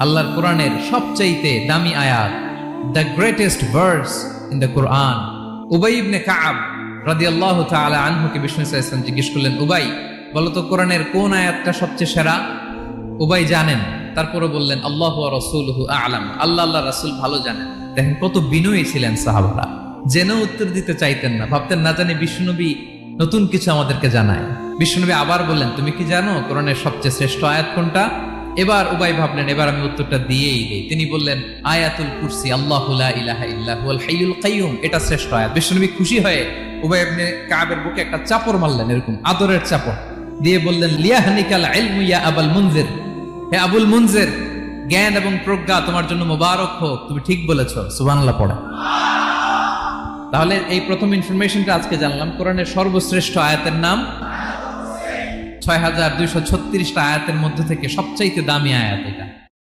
আল্লাহর কোরআনের সবচাইতে দামি আয়াত, the greatest verse in the Quran. Ubayy ibn Ka'b রাদিয়াল্লাহু তাআলা আনহুকে বিষ্ণু সাল্লাল্লাহু আলাইহি ওয়াসাল্লাম জিজ্ঞেস করলেন, উবাই বলো তো কোরআনের কোন আয়াতটা সবচেয়ে সেরা? উবাই জানেন, তারপরে বললেন আল্লাহু ওয়া রাসূলুহু আ'লাম, আল্লাহ আল্লাহ রাসূল ভালো জানেন। দেখেন কত বিনয়ী ছিলেন সাহাবারা, জেনেও উত্তর দিতে চাইতেন না, ভাবতেন না জানি বিষ্ণুনবী নতুন কিছু আমাদেরকে জানায়। বিষ্ণুনবী আবার বললেন, তুমি কি জানো কোরআনের সবচেয়ে শ্রেষ্ঠ আয়াত কোনটা? এবার উবাই ভাবলেন এবার আমি উত্তরটা দিয়েই দেই। তিনি বললেন আয়াতুল কুরসি, আল্লাহু লা ইলাহা ইল্লা হুয়াল হাইয়ুল কাইয়ুম, এটা শ্রেষ্ঠ আয়াত। বিষ্ণুনবী খুশি হয়ে উবাই ইবনে কাবের বুকে একটা চাপড় মারলেন, এরকম আদরের চাপড় দিয়ে বললেন, লিয়াহনিকাল ইলমু ইয়া আবুল মুনজির, হে আবুল মুনজির, জ্ঞান এবং প্রজ্ঞা তোমার জন্য মোবারক হোক, তুমি ঠিক বলেছো। সুবহানাল্লাহ পড়ে। তাহলে এই প্রথম ইনফরমেশনটা আজকে জানলাম, কোরআনের সর্বশ্রেষ্ঠ আয়াতের নাম 6236টা আয়াতের মধ্যে থেকে সবচাইতে দামি আয়াত এটা।